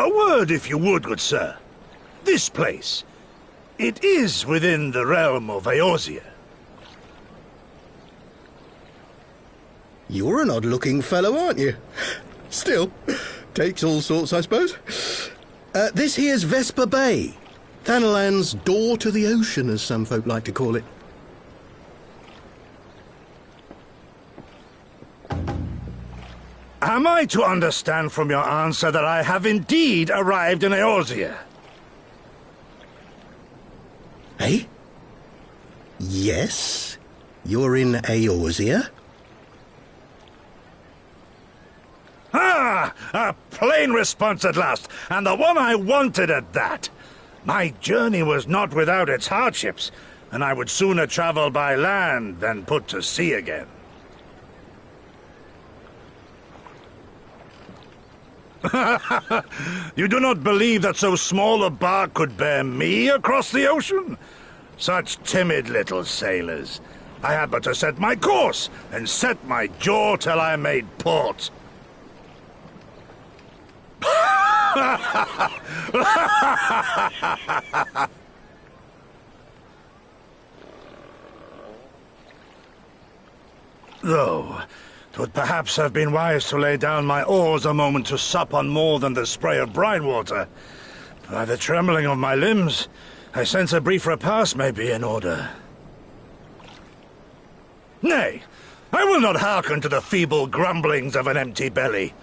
A word, if you would, good sir. This place, it is within the realm of Eorzea. You're an odd-looking fellow, aren't you? Still, takes all sorts, I suppose. This here's Vesper Bay. Thanalan's door to the ocean, as some folk like to call it. Am I to understand from your answer that I have indeed arrived in Eorzea? Eh? Yes? You're in Eorzea? Ah! A plain response at last, and the one I wanted at that. My journey was not without its hardships, and I would sooner travel by land than put to sea again. You do not believe that so small a bark could bear me across the ocean? Such timid little sailors. I had but to set my course, and set my jaw till I made port. Though, 'twould perhaps have been wise to lay down my oars a moment to sup on more than the spray of brine water. By the trembling of my limbs, I sense a brief repast may be in order. Nay, I will not hearken to the feeble grumblings of an empty belly.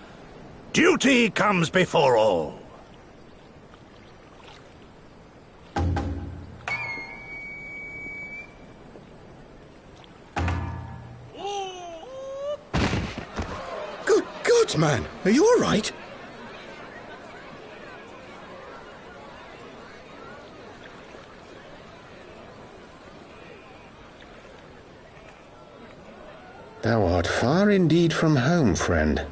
Duty comes before all. Good God, man! Are you all right? Thou art far indeed from home, friend.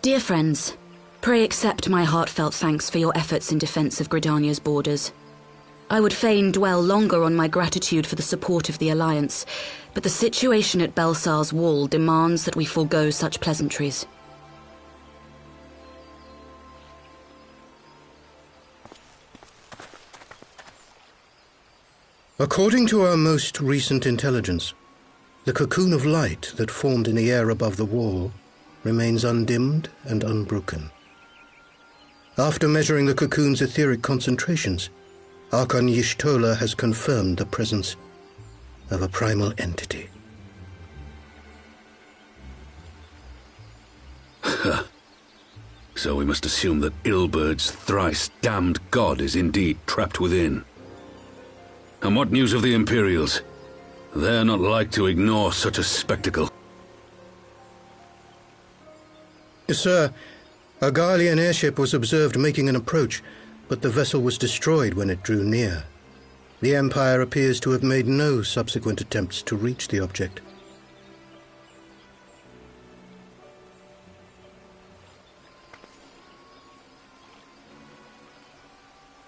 Dear friends, pray accept my heartfelt thanks for your efforts in defense of Gridania's borders. I would fain dwell longer on my gratitude for the support of the Alliance, but the situation at Belsar's Wall demands that we forego such pleasantries. According to our most recent intelligence, the cocoon of light that formed in the air above the wall remains undimmed and unbroken. After measuring the cocoon's etheric concentrations, Archon Y'shtola has confirmed the presence of a primal entity. So we must assume that Ilbert's thrice-damned god is indeed trapped within. And what news of the Imperials? They're not like to ignore such a spectacle. Sir, a Garlean airship was observed making an approach, but the vessel was destroyed when it drew near. The Empire appears to have made no subsequent attempts to reach the object.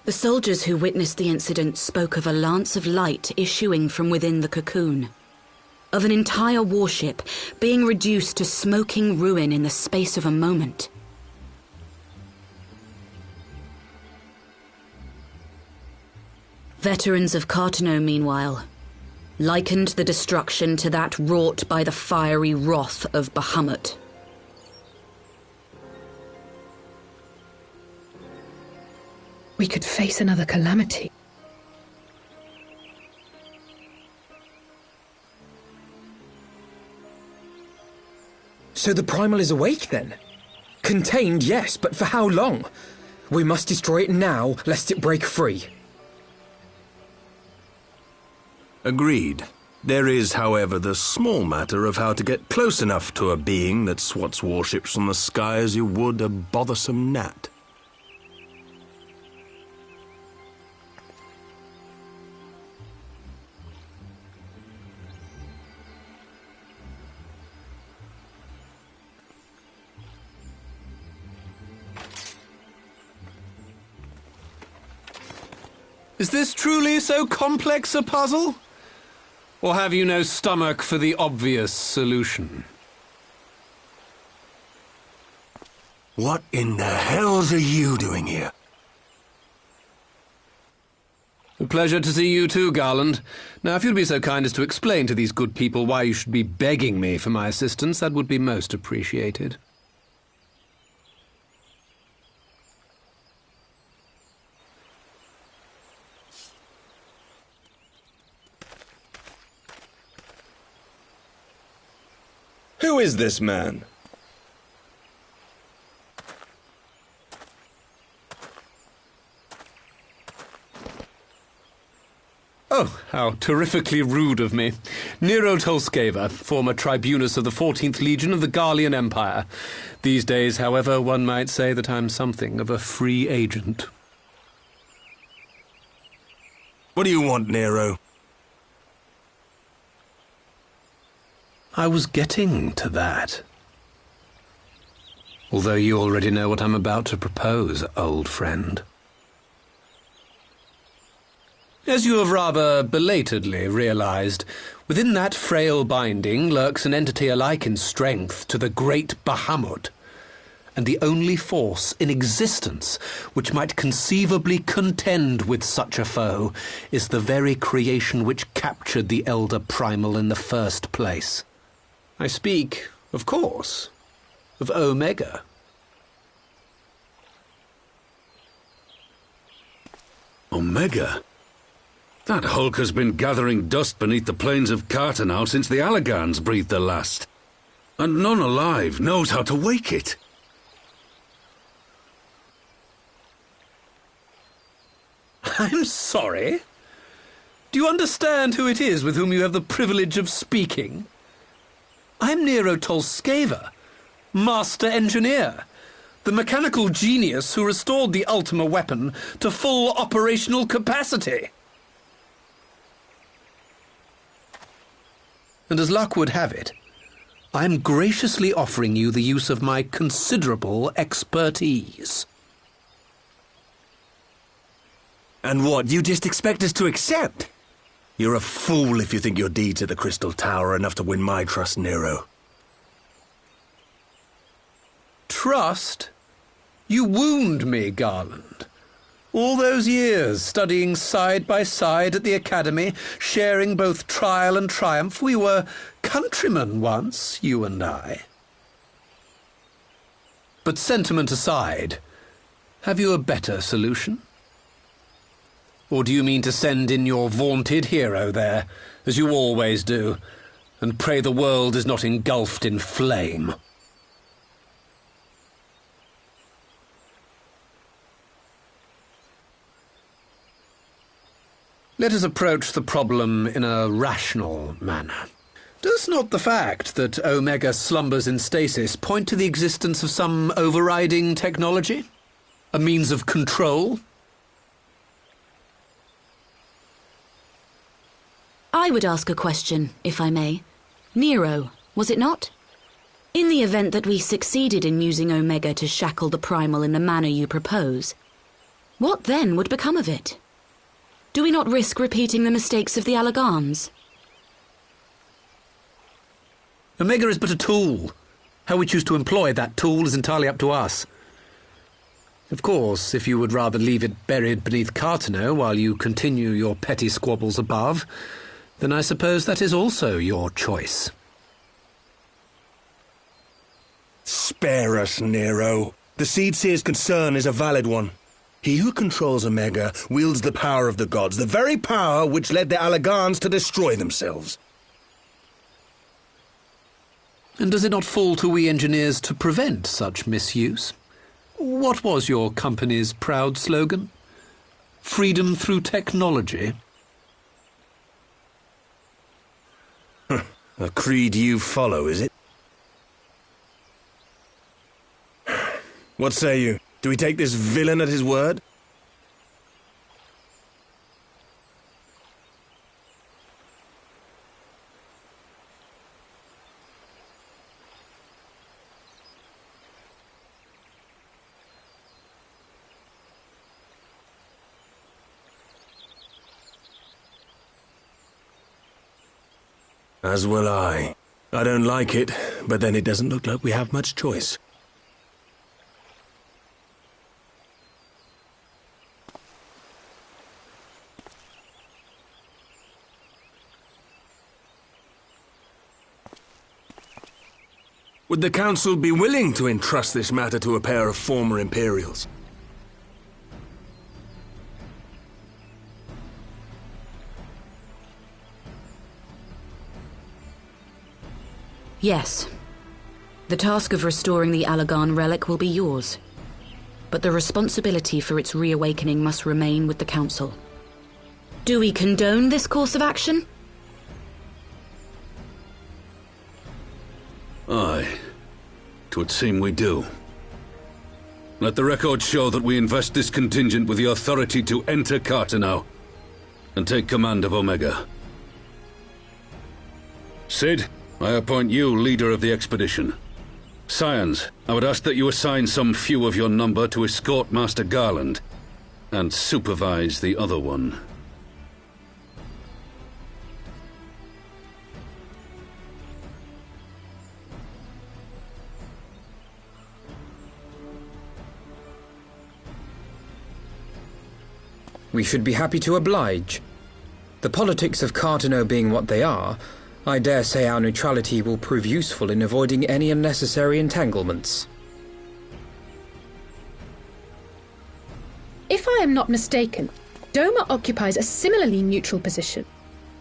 The soldiers who witnessed the incident spoke of a lance of light issuing from within the cocoon, of an entire warship being reduced to smoking ruin in the space of a moment. Veterans of Cartano, meanwhile, likened the destruction to that wrought by the fiery wrath of Bahamut. We could face another calamity. So the Primal is awake then? Contained, yes, but for how long? We must destroy it now, lest it break free. Agreed. There is, however, the small matter of how to get close enough to a being that swats warships from the sky as you would a bothersome gnat. Is this truly so complex a puzzle? Or have you no stomach for the obvious solution? What in the hells are you doing here? A pleasure to see you too, Garland. Now, if you'd be so kind as to explain to these good people why you should be begging me for my assistance, that would be most appreciated. Who is this man? Oh, how terrifically rude of me. Nero Tolskeva, former tribunus of the 14th Legion of the Garlean Empire. These days, however, one might say that I'm something of a free agent. What do you want, Nero? I was getting to that. Although you already know what I'm about to propose, old friend. As you have rather belatedly realized, within that frail binding lurks an entity alike in strength to the great Bahamut, and the only force in existence which might conceivably contend with such a foe is the very creation which captured the Elder Primal in the first place. I speak, of course, of Omega. Omega? That hulk has been gathering dust beneath the plains of Cartano since the Allagans breathed their last. And none alive knows how to wake it. I'm sorry? Do you understand who it is with whom you have the privilege of speaking? I'm Nero Tolskeva, Master Engineer, the mechanical genius who restored the Ultima weapon to full operational capacity. And as luck would have it, I am graciously offering you the use of my considerable expertise. And what, you just expect us to accept? You're a fool if you think your deeds at the Crystal Tower are enough to win my trust, Nero. Trust? You wound me, Garland. All those years, studying side by side at the Academy, sharing both trial and triumph, we were countrymen once, you and I. But sentiment aside, have you a better solution? Or do you mean to send in your vaunted hero there, as you always do, and pray the world is not engulfed in flame? Let us approach the problem in a rational manner. Does not the fact that Omega slumbers in stasis point to the existence of some overriding technology? A means of control? I would ask a question, if I may. Nero, was it not? In the event that we succeeded in using Omega to shackle the Primal in the manner you propose, what then would become of it? Do we not risk repeating the mistakes of the Allegans? Omega is but a tool. How we choose to employ that tool is entirely up to us. Of course, if you would rather leave it buried beneath Cartano while you continue your petty squabbles above, then I suppose that is also your choice. Spare us, Nero. The Seedseer's concern is a valid one. He who controls Omega wields the power of the gods, the very power which led the Allegans to destroy themselves. And does it not fall to we engineers to prevent such misuse? What was your company's proud slogan? Freedom through technology? A creed you follow, is it? What say you? Do we take this villain at his word? As will I. I don't like it, but then it doesn't look like we have much choice. Would the Council be willing to entrust this matter to a pair of former Imperials? Yes. The task of restoring the Allegan relic will be yours. But the responsibility for its reawakening must remain with the Council. Do we condone this course of action? Aye. 'Twould seem we do. Let the record show that we invest this contingent with the authority to enter Cartano and take command of Omega. Sid, I appoint you leader of the expedition. Scions, I would ask that you assign some few of your number to escort Master Garland and supervise the other one. We should be happy to oblige. The politics of Cartano being what they are, I dare say our neutrality will prove useful in avoiding any unnecessary entanglements. If I am not mistaken, Doma occupies a similarly neutral position.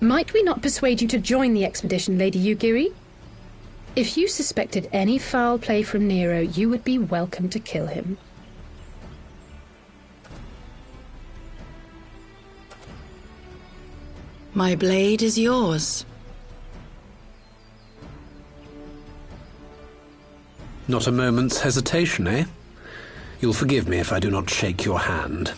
Might we not persuade you to join the expedition, Lady Yugiri? If you suspected any foul play from Nero, you would be welcome to kill him. My blade is yours. Not a moment's hesitation, eh? You'll forgive me if I do not shake your hand.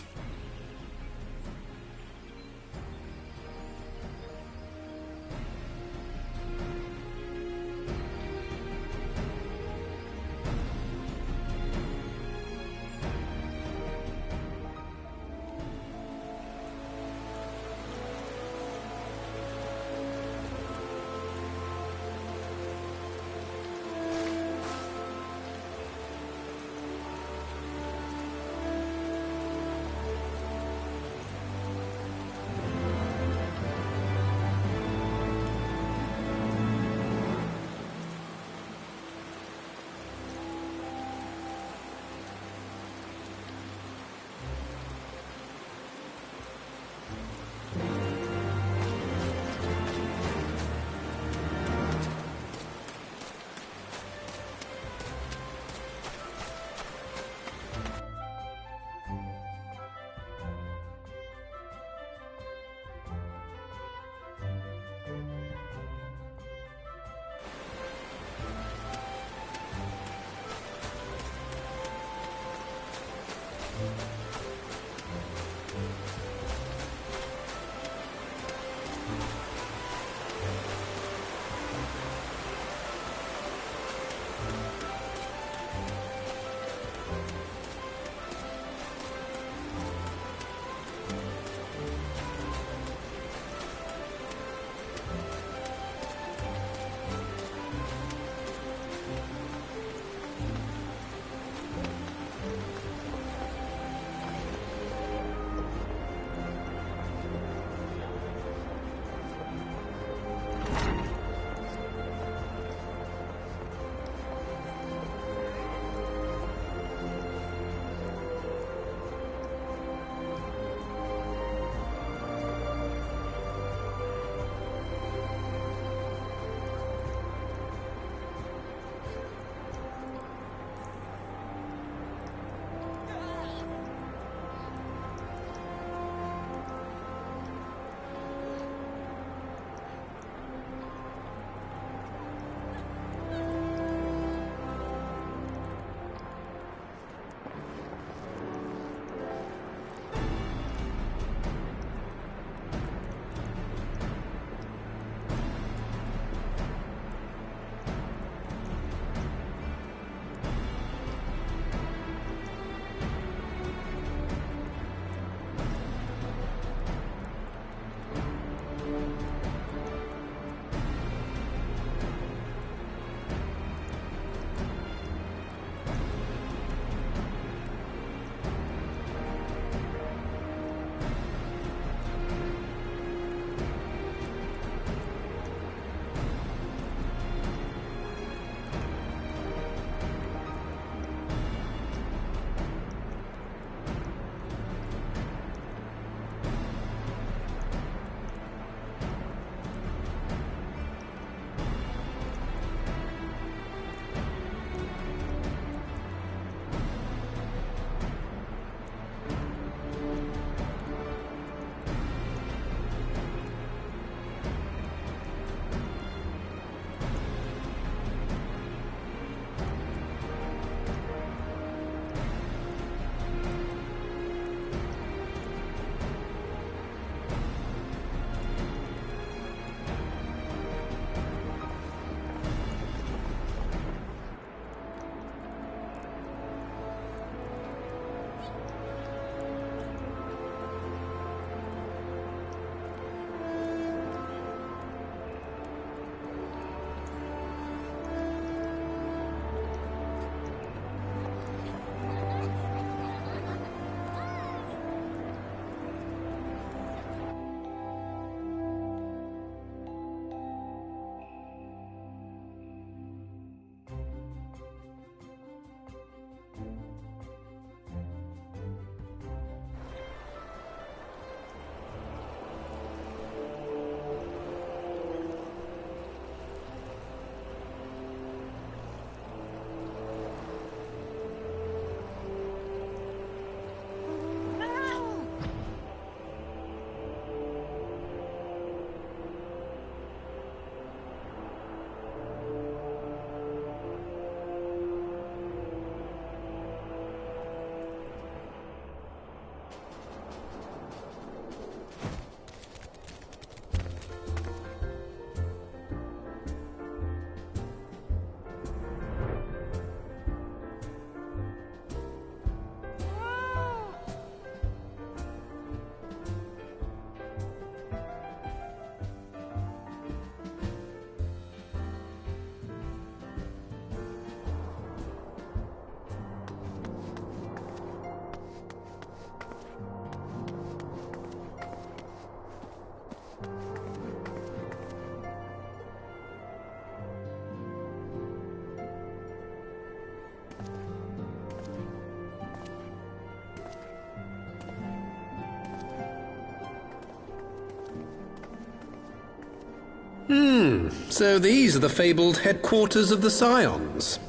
So these are the fabled headquarters of the Scions.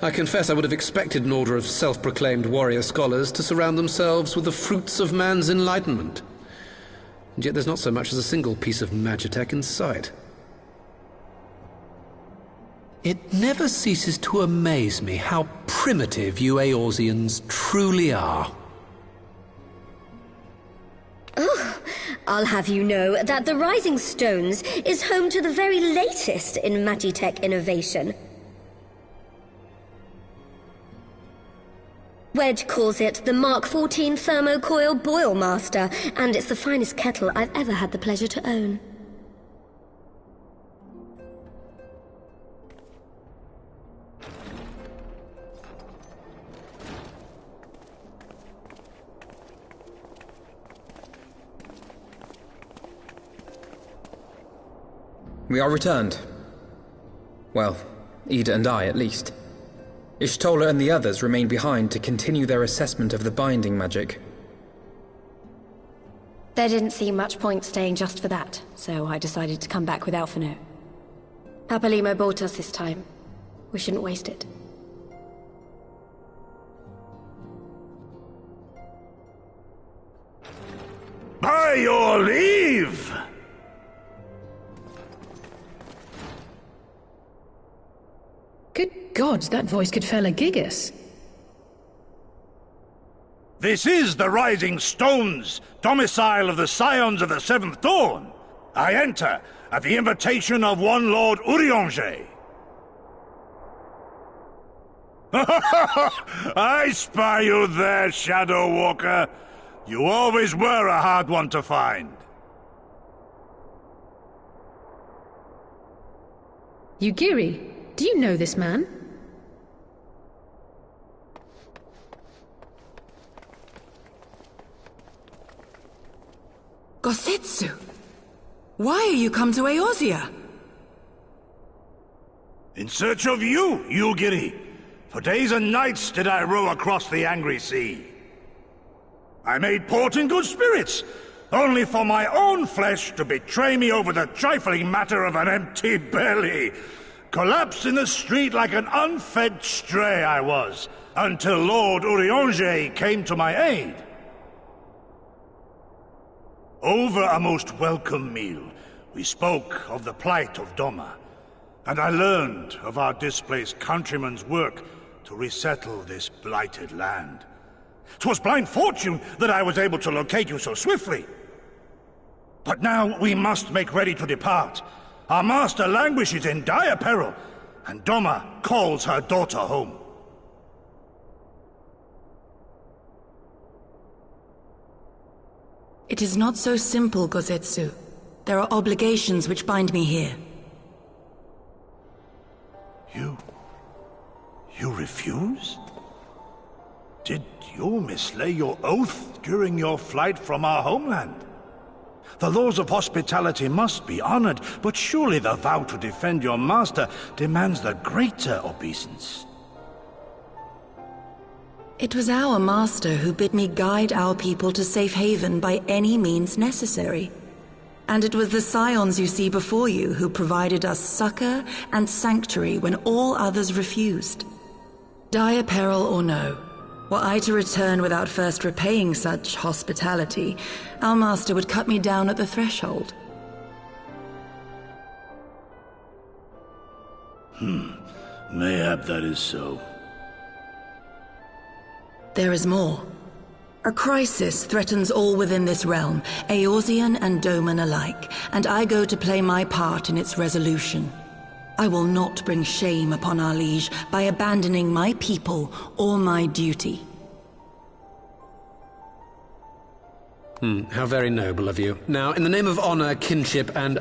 I confess I would have expected an order of self-proclaimed warrior scholars to surround themselves with the fruits of man's enlightenment. And yet there's not so much as a single piece of magitech in sight. It never ceases to amaze me how primitive you Eorzeans truly are. Oh, I'll have you know that the Rising Stones is home to the very latest in magitech innovation. Wedge calls it the Mark 14 Thermocoil Boil Master, and it's the finest kettle I've ever had the pleasure to own. We are returned. Well, Ida and I, at least. Ishtola and the others remain behind to continue their assessment of the binding magic. There didn't seem much point staying just for that, so I decided to come back with Alphino. Apolimo bought us this time. We shouldn't waste it. By your leave! Good God, that voice could fell a gigas. This is the Rising Stones, domicile of the Scions of the Seventh Dawn. I enter at the invitation of one Lord Urianger. I spy you there, Shadow Walker. You always were a hard one to find. Yugiri, do you know this man? Gosetsu, why are you come to Eorzea? In search of you, Yugiri. For days and nights did I row across the angry sea. I made port in good spirits, only for my own flesh to betray me over the trifling matter of an empty belly. Collapsed in the street like an unfed stray I was, until Lord Urianger came to my aid. Over a most welcome meal, we spoke of the plight of Doma, and I learned of our displaced countrymen's work to resettle this blighted land. 'Twas blind fortune that I was able to locate you so swiftly. But now we must make ready to depart. Our master languishes in dire peril, and Doma calls her daughter home. It is not so simple, Gosetsu. There are obligations which bind me here. You refuse? Did you mislay your oath during your flight from our homeland? The laws of hospitality must be honored, but surely the vow to defend your master demands the greater obeisance. It was our master who bid me guide our people to safe haven by any means necessary. And it was the Scions you see before you who provided us succor and sanctuary when all others refused. Dire peril or no, were I to return without first repaying such hospitality, our master would cut me down at the threshold. Mayhap that is so. There is more. A crisis threatens all within this realm, Eorzean and Doman alike, and I go to play my part in its resolution. I will not bring shame upon our liege by abandoning my people or my duty. How very noble of you. Now, in the name of honor, kinship, and,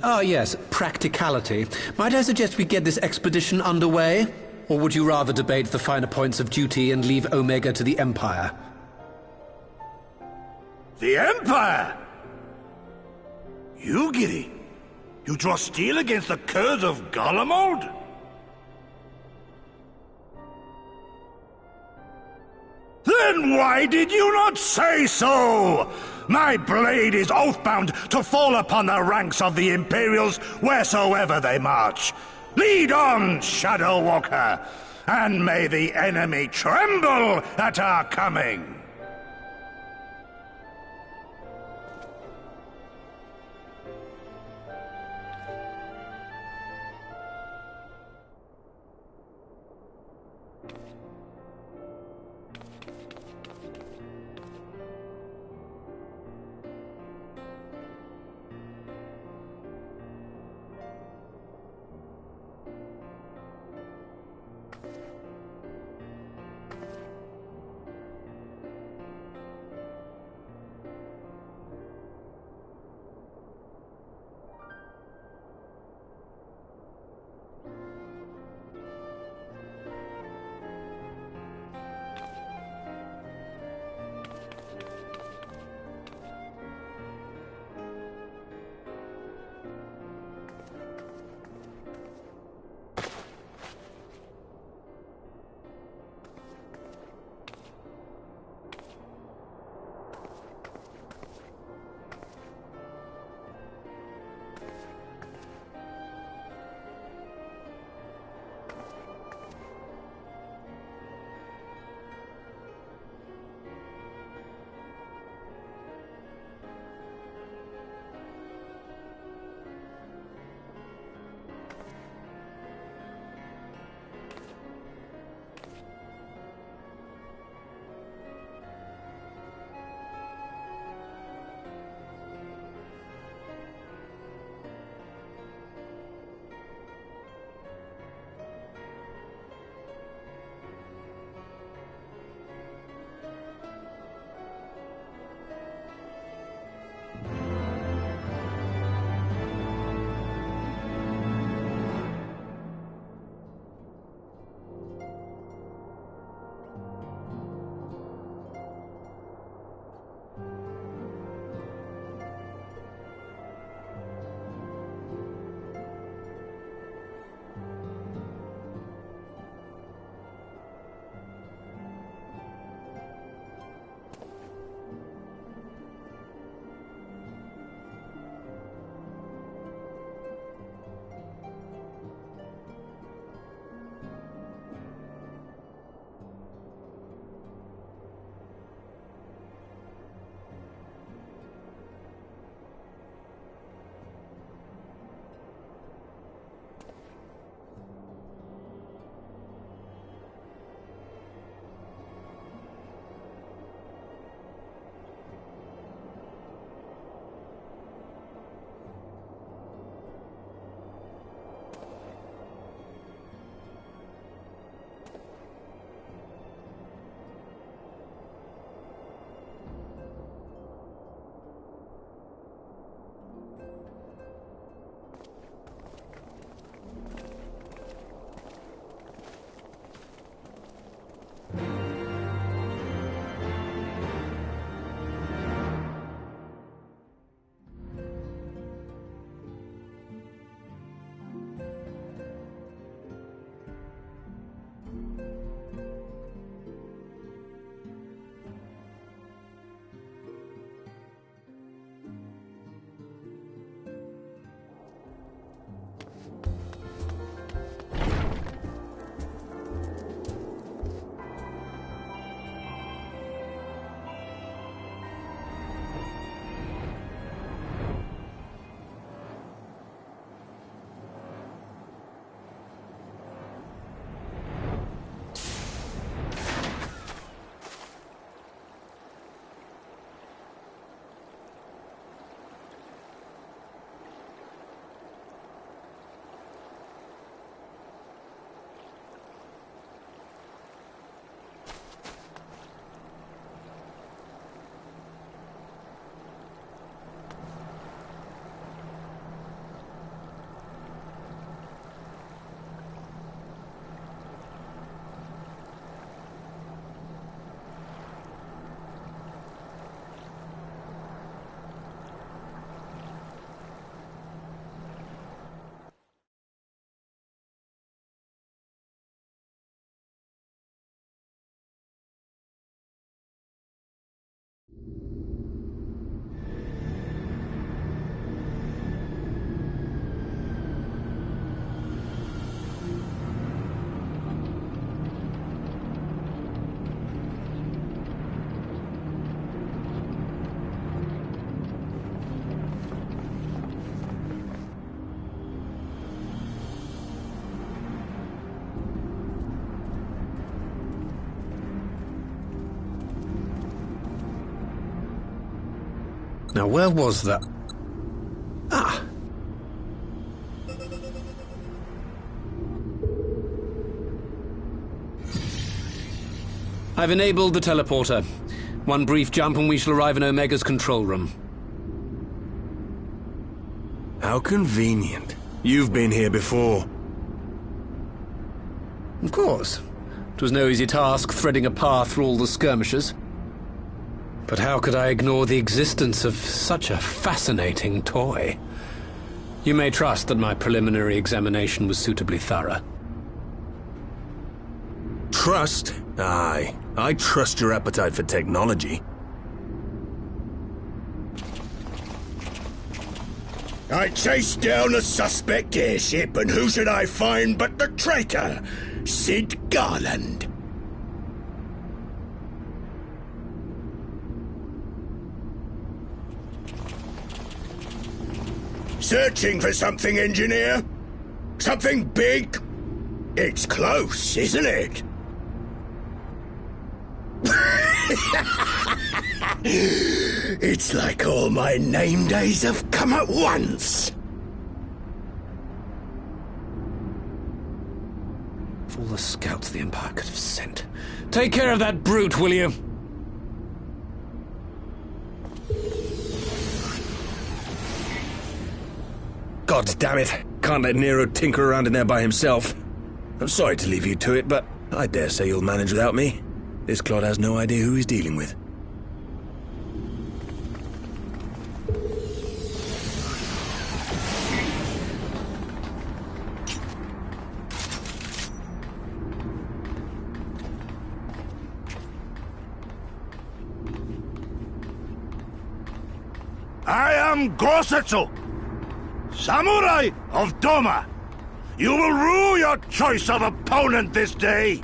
practicality, might I suggest we get this expedition underway? Or would you rather debate the finer points of duty and leave Omega to the Empire? The Empire? Yugiri, you draw steel against the curse of Garlemald? Then why did you not say so? My blade is oath-bound to fall upon the ranks of the Imperials wheresoever they march. Lead on, Shadow Walker, and may the enemy tremble at our coming. Now, where was that? Ah! I've enabled the teleporter. One brief jump and we shall arrive in Omega's control room. How convenient. You've been here before. Of course. It was no easy task threading a path through all the skirmishers. But how could I ignore the existence of such a fascinating toy? You may trust that my preliminary examination was suitably thorough. Trust? Aye. I trust your appetite for technology. I chased down a suspect airship, and who should I find but the traitor, Sid Garland. Searching for something, engineer? Something big? It's close, isn't it? It's like all my name days have come at once. Of all the scouts the Empire could have sent. Take care of that brute, will you? God damn it. Can't let Nero tinker around in there by himself. I'm sorry to leave you to it, but I dare say you'll manage without me. This clod has no idea who he's dealing with. I am Gosetsu, Samurai of Doma. You will rue your choice of opponent this day.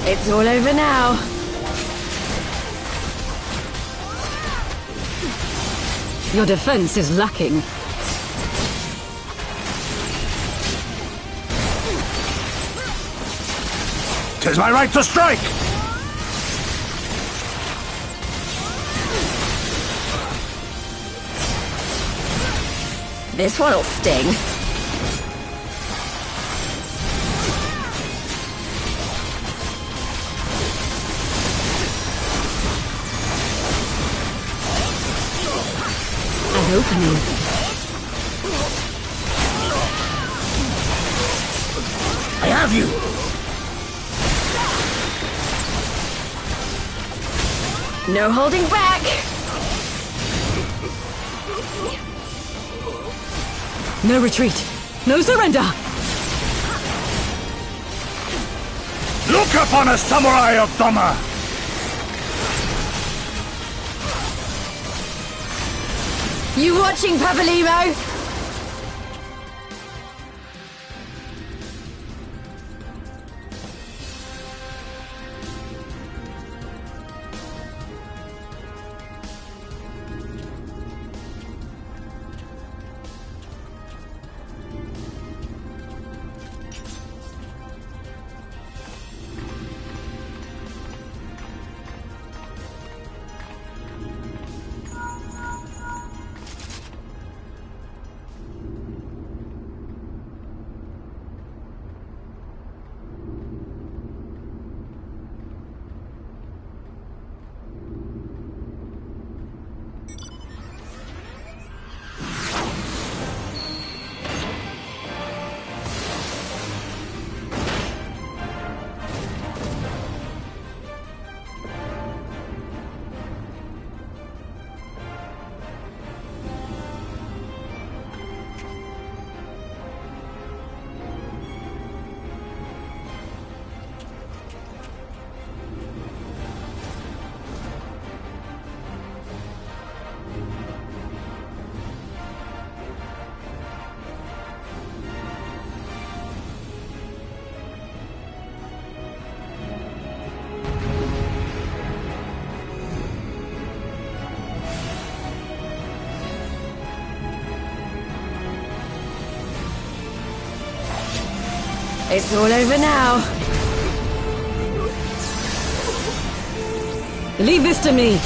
It's all over now. Your defense is lacking. "'Tis my right to strike! This one'll sting. An opening. I have you! No holding back! No retreat. No surrender! Look upon a samurai of Doma! You watching, Papalimo? It's all over now. Leave this to me.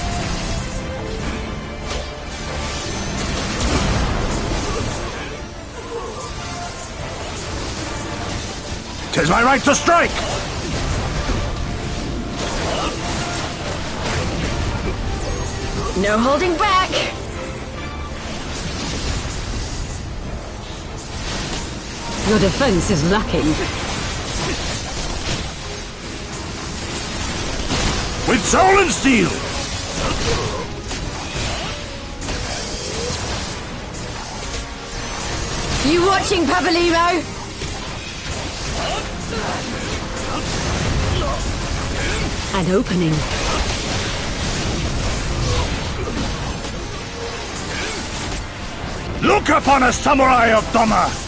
"'Tis my right to strike! No holding back. Your defense is lacking. With soul and steel! You watching, Pabalimo? An opening. Look upon us, samurai of Doma!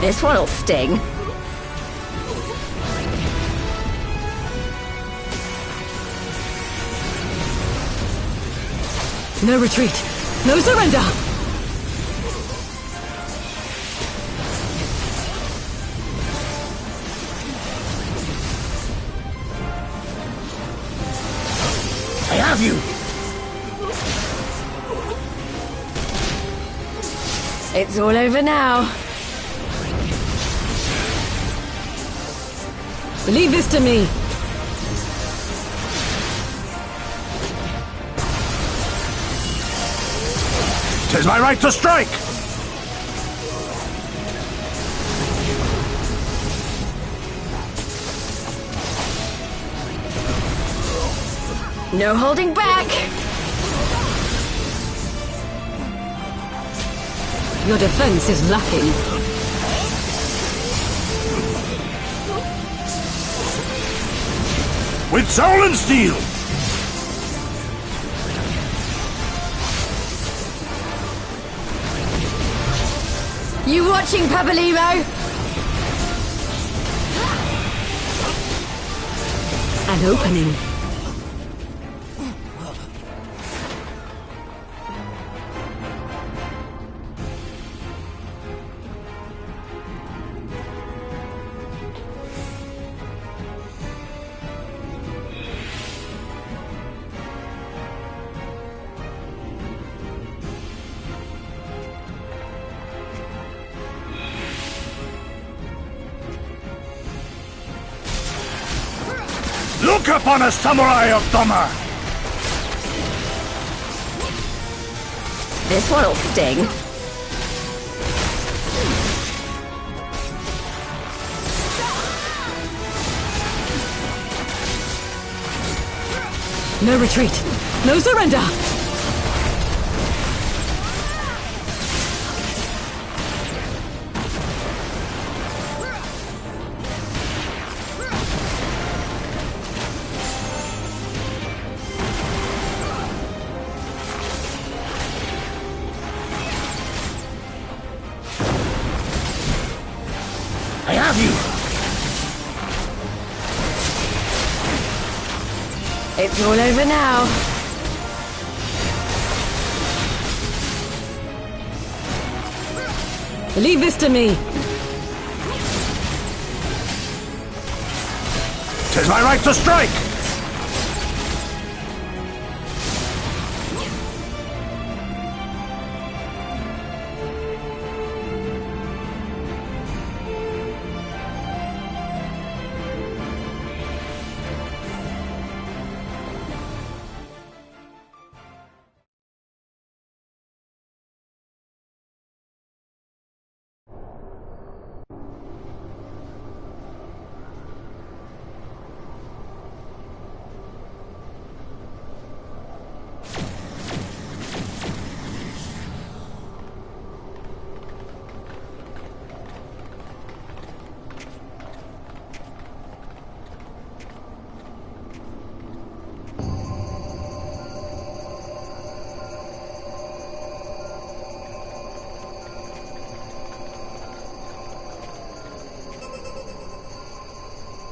This one'll sting. No retreat. No surrender! I have you! It's all over now. Leave this to me. "'Tis my right to strike! No holding back. Your defense is lacking. With soul and steel! You watching, Pabalimo? An opening. Look upon us, samurai of Doma! This one'll sting. No retreat. No surrender! I have you! It's all over now. Leave this to me. 'Tis my right to strike!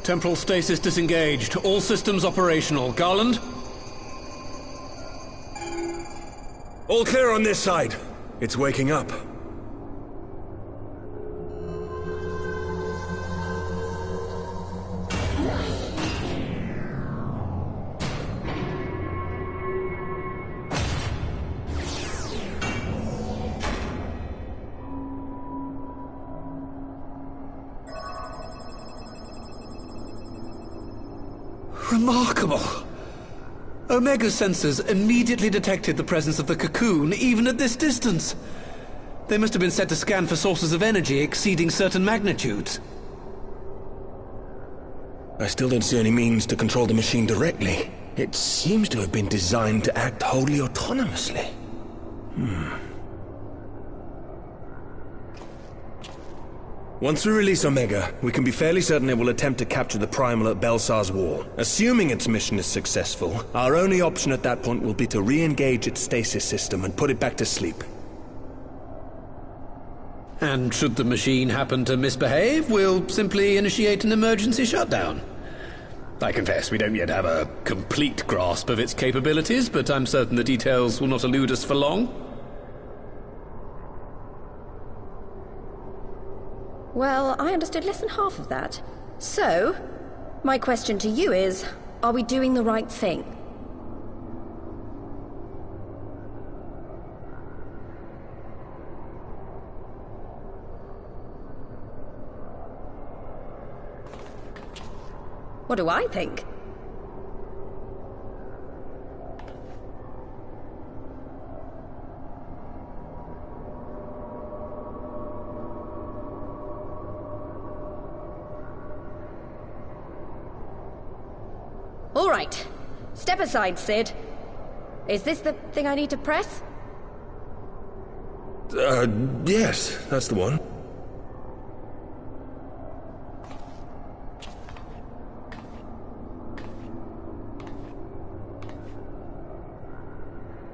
Temporal stasis disengaged. All systems operational. Garland? All clear on this side. It's waking up. Remarkable. Omega's sensors immediately detected the presence of the cocoon, even at this distance. They must have been set to scan for sources of energy exceeding certain magnitudes. I still don't see any means to control the machine directly. It seems to have been designed to act wholly autonomously. Once we release Omega, we can be fairly certain it will attempt to capture the Primal at Belsar's Wall. Assuming its mission is successful, our only option at that point will be to re-engage its stasis system and put it back to sleep. And should the machine happen to misbehave, we'll simply initiate an emergency shutdown. I confess we don't yet have a complete grasp of its capabilities, but I'm certain the details will not elude us for long. Well, I understood less than half of that. So, my question to you is, are we doing the right thing? What do I think? All right. Step aside, Sid. Is this the thing I need to press? Yes, that's the one.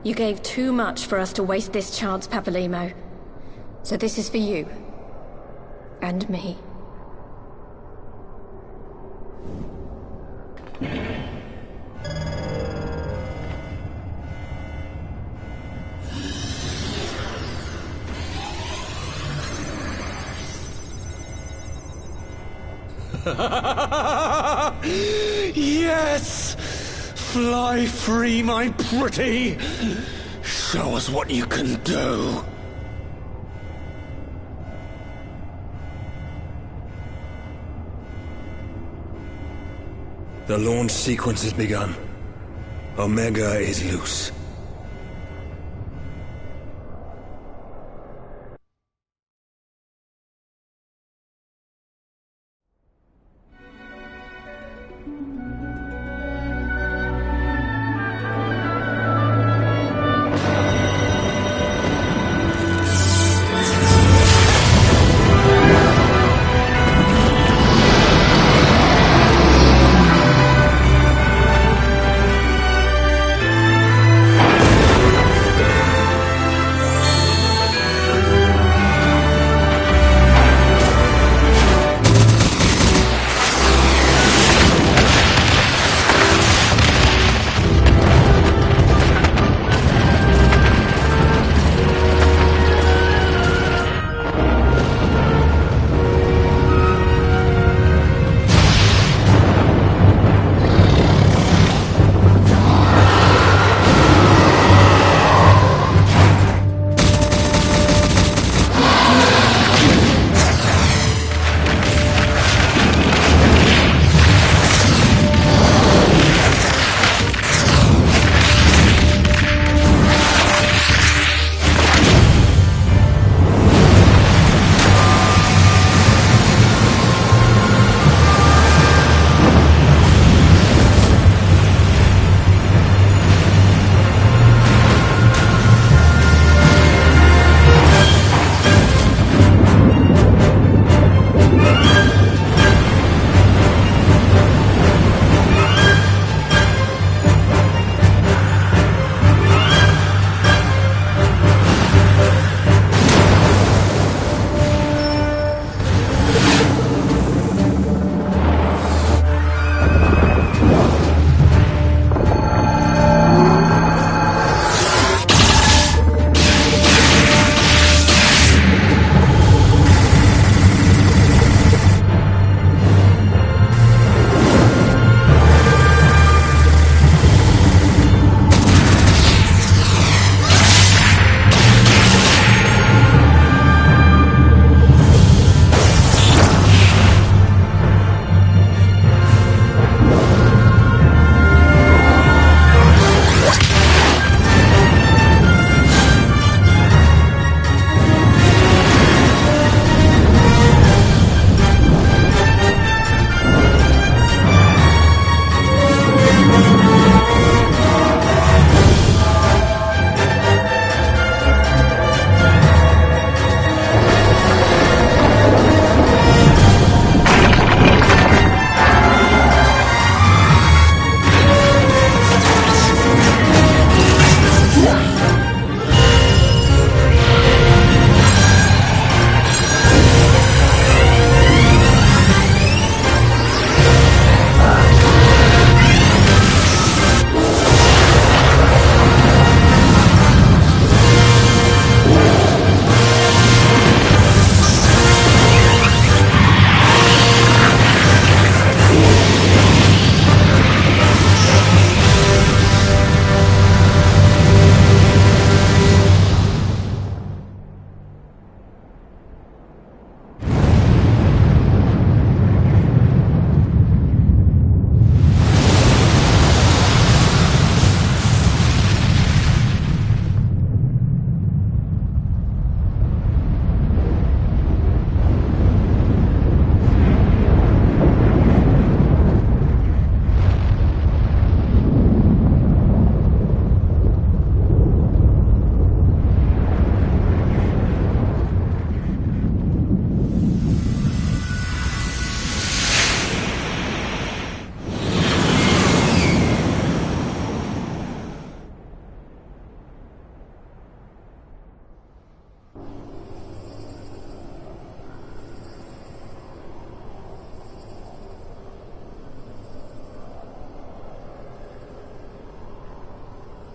You gave too much for us to waste this chance, Papalimo. So this is for you. And me. Yes! Fly free, my pretty! Show us what you can do! The launch sequence has begun. Omega is loose.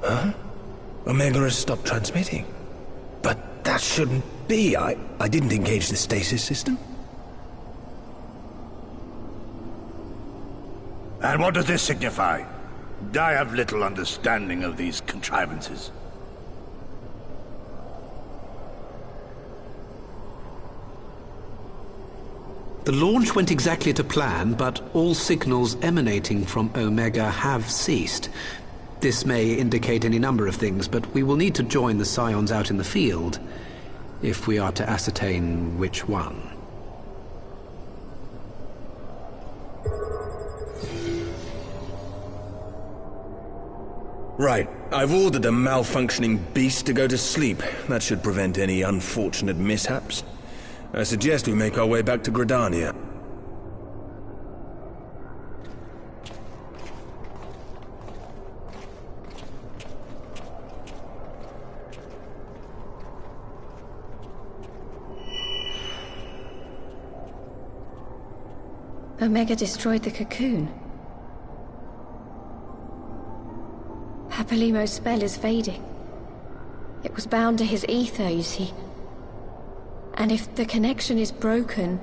Huh? Omega has stopped transmitting. But that shouldn't be. I didn't engage the stasis system. And what does this signify? I have little understanding of these contrivances. The launch went exactly to plan, but all signals emanating from Omega have ceased. This may indicate any number of things, but we will need to join the Scions out in the field if we are to ascertain which one. Right. I've ordered the malfunctioning beast to go to sleep. That should prevent any unfortunate mishaps. I suggest we make our way back to Gridania. Omega destroyed the cocoon. Papalimo's spell is fading. It was bound to his ether, you see. And if the connection is broken...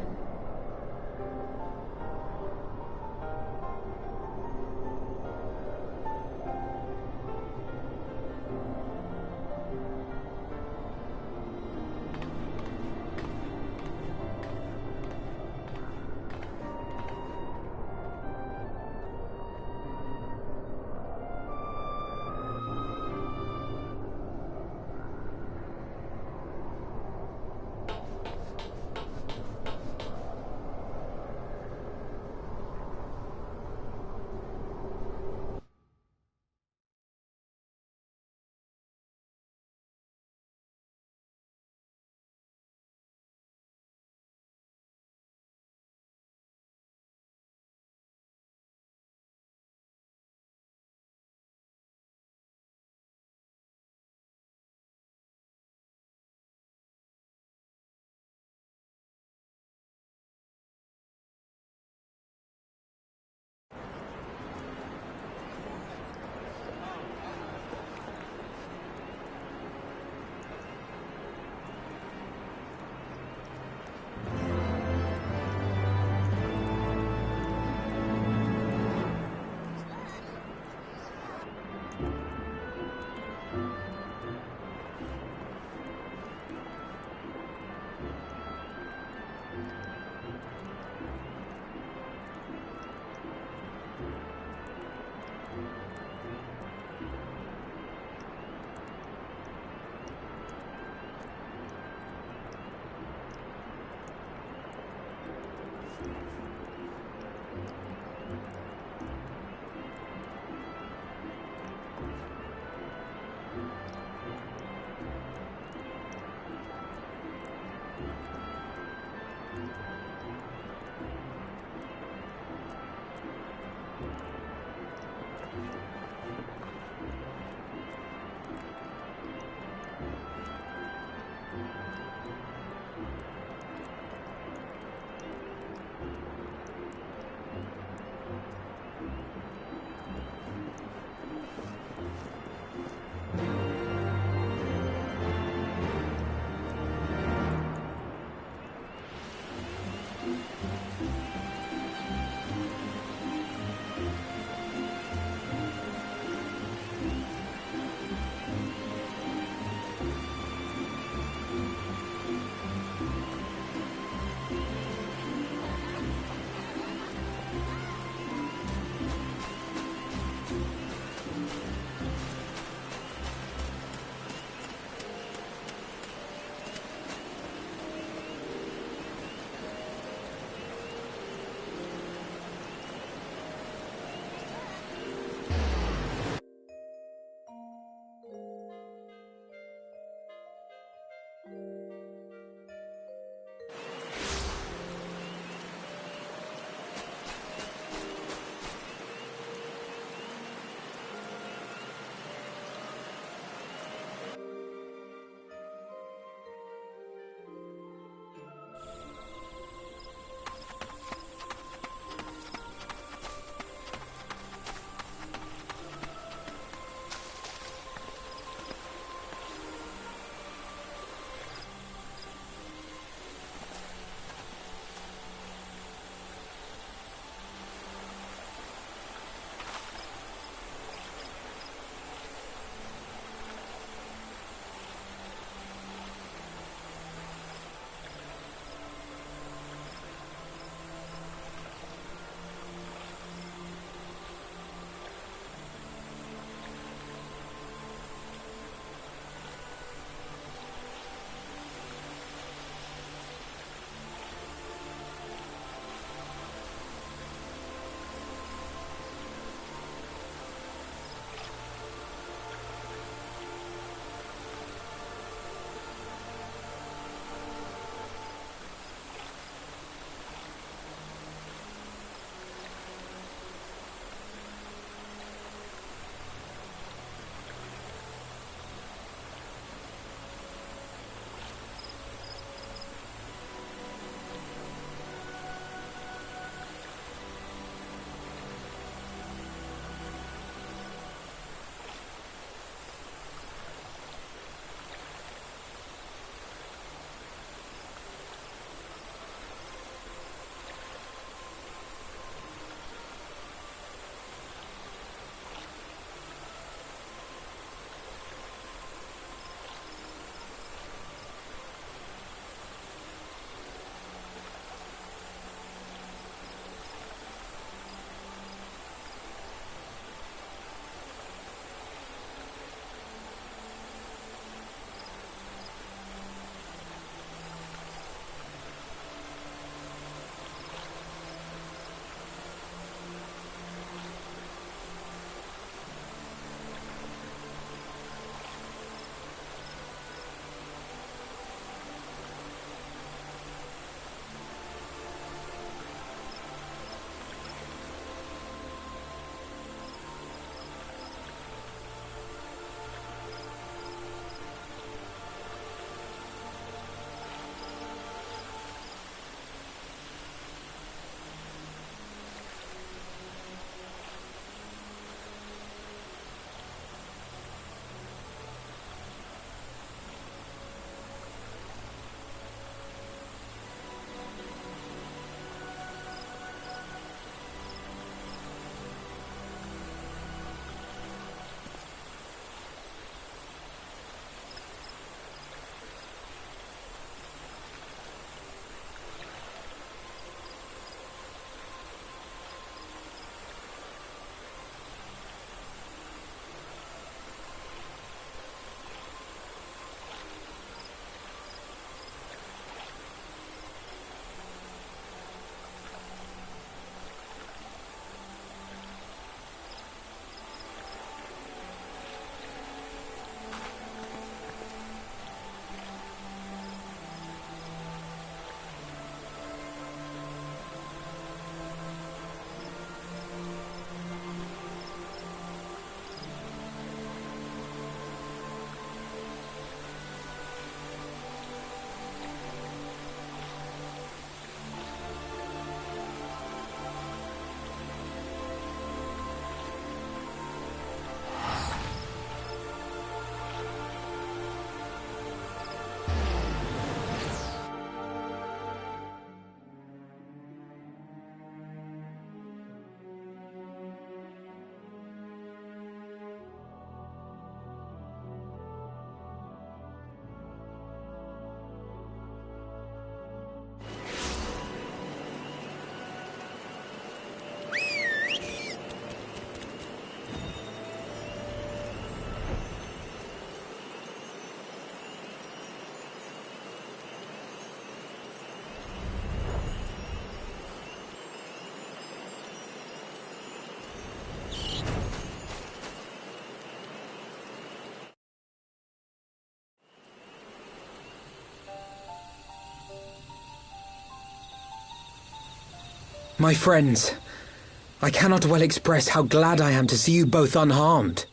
My friends, I cannot well express how glad I am to see you both unharmed.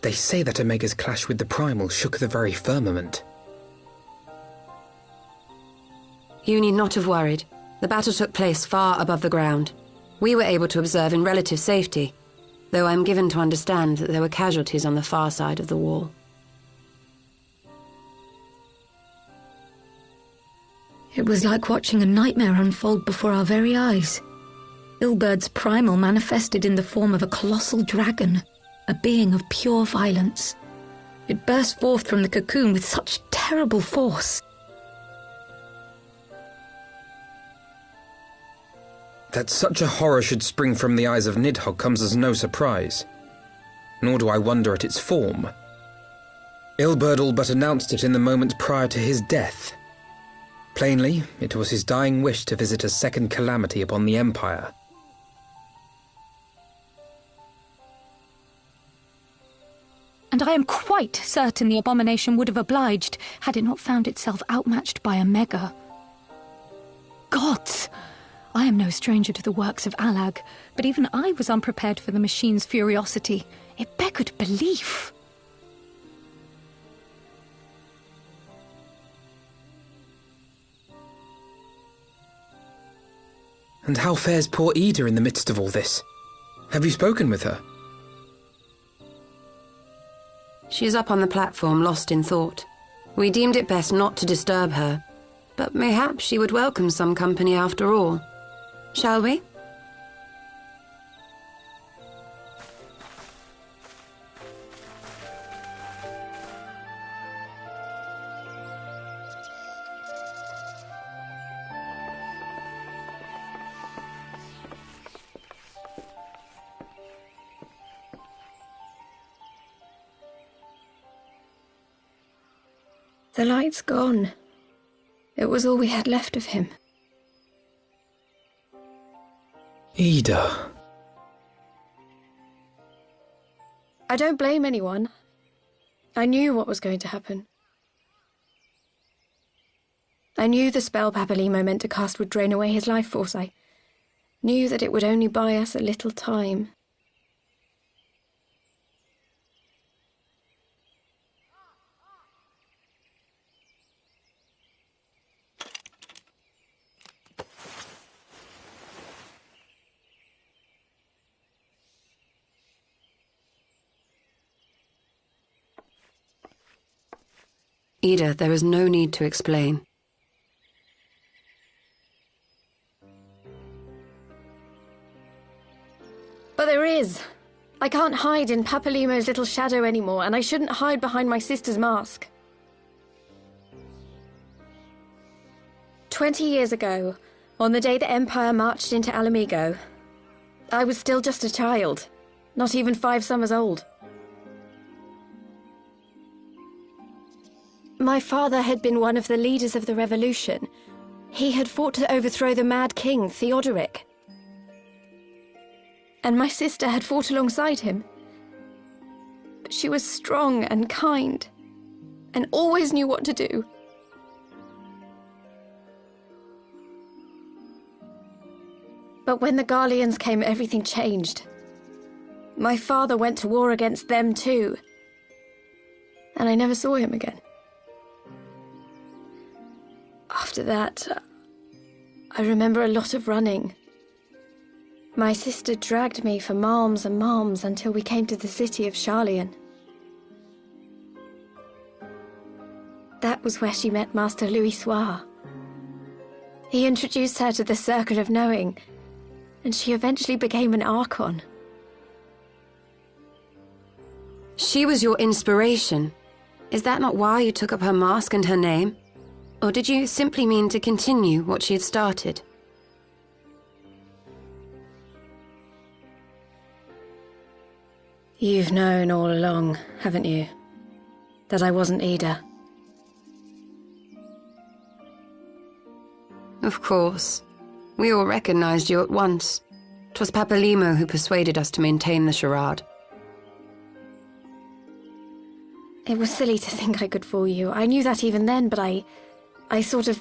They say that Omega's clash with the Primal shook the very firmament. You need not have worried. The battle took place far above the ground. We were able to observe in relative safety, though I'm given to understand that there were casualties on the far side of the wall. It was like watching a nightmare unfold before our very eyes. Ilberd's primal manifested in the form of a colossal dragon, a being of pure violence. It burst forth from the cocoon with such terrible force. That such a horror should spring from the eyes of Nidhogg comes as no surprise. Nor do I wonder at its form. Ilberd all but announced it in the moments prior to his death. Plainly, it was his dying wish to visit a second calamity upon the Empire. And I am quite certain the abomination would have obliged had it not found itself outmatched by Omega. Gods! I am no stranger to the works of Alag, but even I was unprepared for the machine's furiosity. It beggared belief. And how fares poor Ida in the midst of all this? Have you spoken with her? She is up on the platform, lost in thought. We deemed it best not to disturb her, but mayhap she would welcome some company after all. Shall we? The light's gone. It was all we had left of him. Ida. I don't blame anyone. I knew what was going to happen. I knew the spell Papalimo meant to cast would drain away his life force. I knew that it would only buy us a little time. Ida, there is no need to explain. But there is. I can't hide in Papalimo's little shadow anymore, and I shouldn't hide behind my sister's mask. 20 years ago, on the day the Empire marched into Alamigo, I was still just a child, not even 5 summers old. My father had been one of the leaders of the revolution. He had fought to overthrow the Mad King, Theodoric. And my sister had fought alongside him. But she was strong and kind, and always knew what to do. But when the Garleans came, everything changed. My father went to war against them too, and I never saw him again. After that, I remember a lot of running. My sister dragged me for malms and malms until we came to the city of Sharlayan. That was where she met Master Louis Soir. He introduced her to the Circle of Knowing, and she eventually became an Archon. She was your inspiration. Is that not why you took up her mask and her name? Or did you simply mean to continue what she had started? You've known all along, haven't you? That I wasn't Ida. Of course. We all recognized you at once. 'Twas Papalimo who persuaded us to maintain the charade. It was silly to think I could fool you. I knew that even then, but I sort of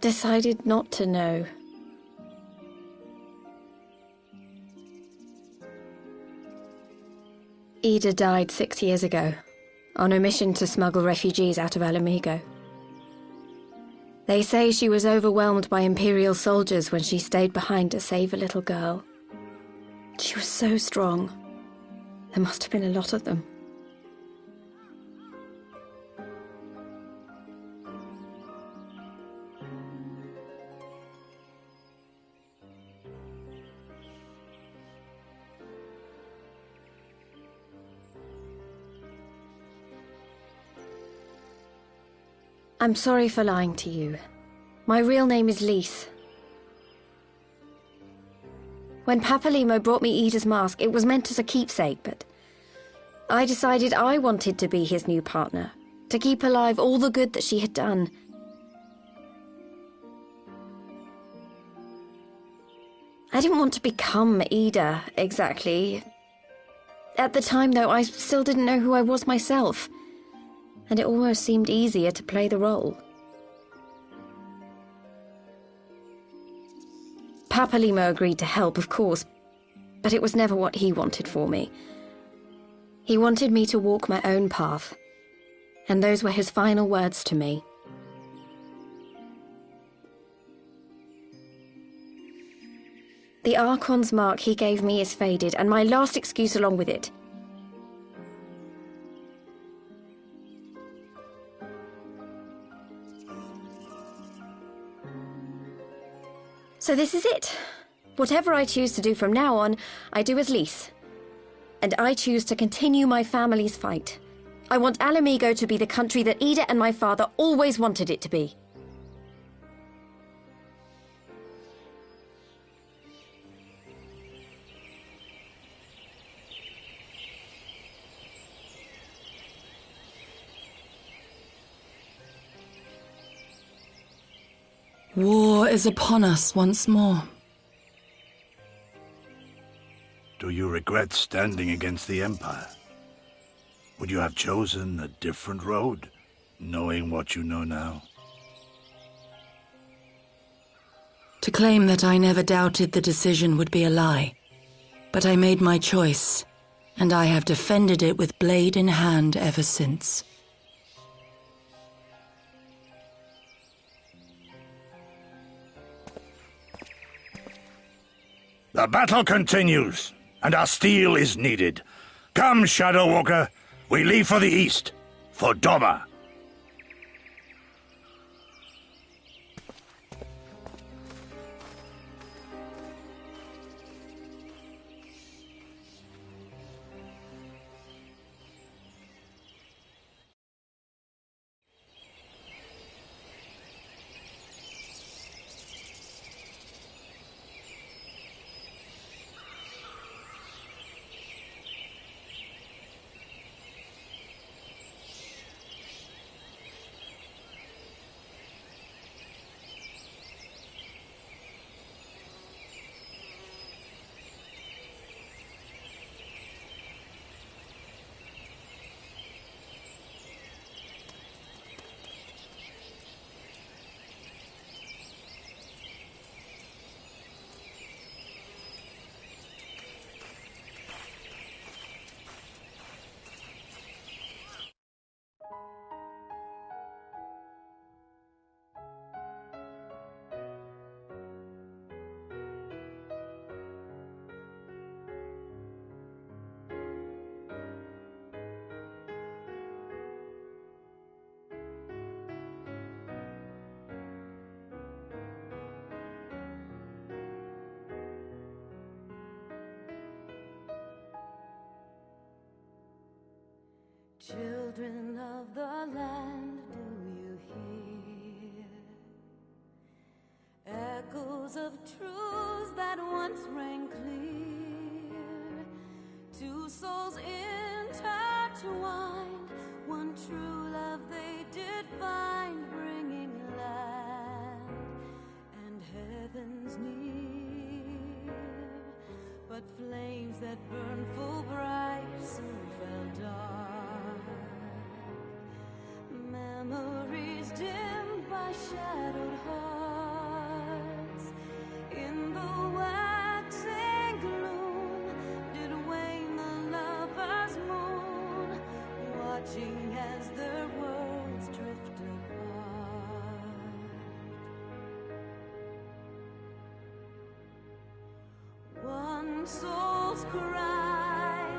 decided not to know. Ida died 6 years ago, on a mission to smuggle refugees out of Alamigo. They say she was overwhelmed by Imperial soldiers when she stayed behind to save a little girl. She was so strong. There must have been a lot of them. I'm sorry for lying to you. My real name is Lise. When Papalimo brought me Ida's mask, it was meant as a keepsake, but I decided I wanted to be his new partner, to keep alive all the good that she had done. I didn't want to become Ida, exactly. At the time, though, I still didn't know who I was myself, and it almost seemed easier to play the role. Papalimo agreed to help, of course, but it was never what he wanted for me. He wanted me to walk my own path, and those were his final words to me. The Archon's mark he gave me is faded, and my last excuse along with it. So this is it. Whatever I choose to do from now on, I do as Lise. And I choose to continue my family's fight. I want Alamigo to be the country that Ida and my father always wanted it to be. War is upon us once more. Do you regret standing against the Empire? Would you have chosen a different road, knowing what you know now? To claim that I never doubted the decision would be a lie. But I made my choice, and I have defended it with blade in hand ever since. The battle continues, and our steel is needed. Come, Shadow Walker, we leave for the east, for Doma. Children of the land, do you hear echoes of truths that once rang clear? Two souls intertwined, one true love they did find, bringing land and heavens near. But flames that burned full bright soon fell dark. Memories dimmed by shadowed hearts. In the waxing gloom did wane the lovers' moon. young souls cry,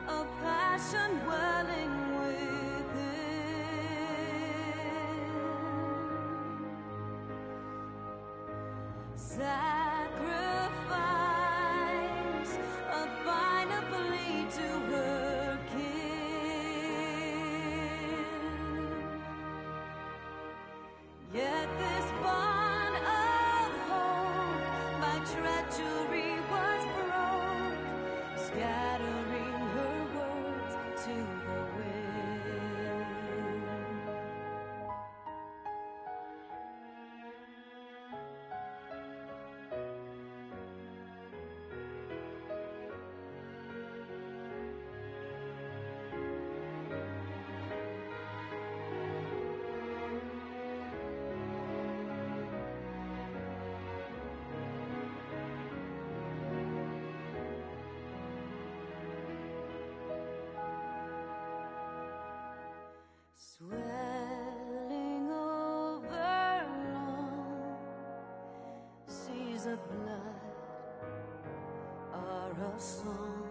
a passion welling within. Sacrifice a final plea to her kin. Yet this bond of hope by treachery was broke, scattering her words to the wind. Swelling over long seas of blood are a song,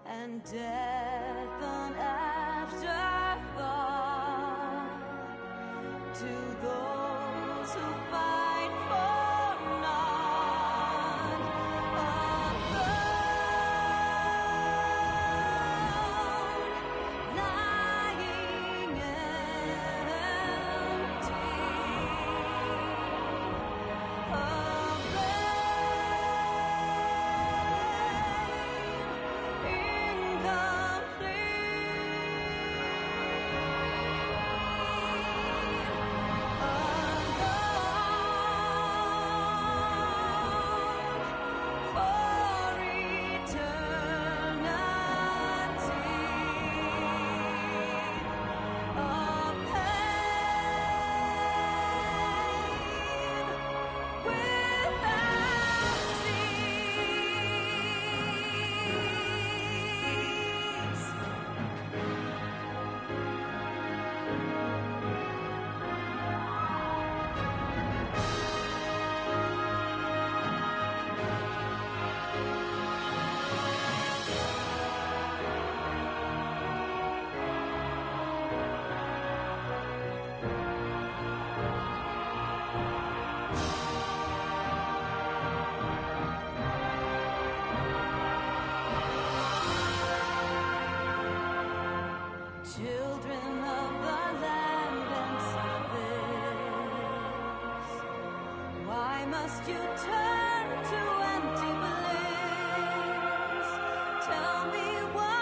and death an afterthought to those who fight for naught. Lying empty, children of the land and service, why must you turn to empty bliss? Tell me why.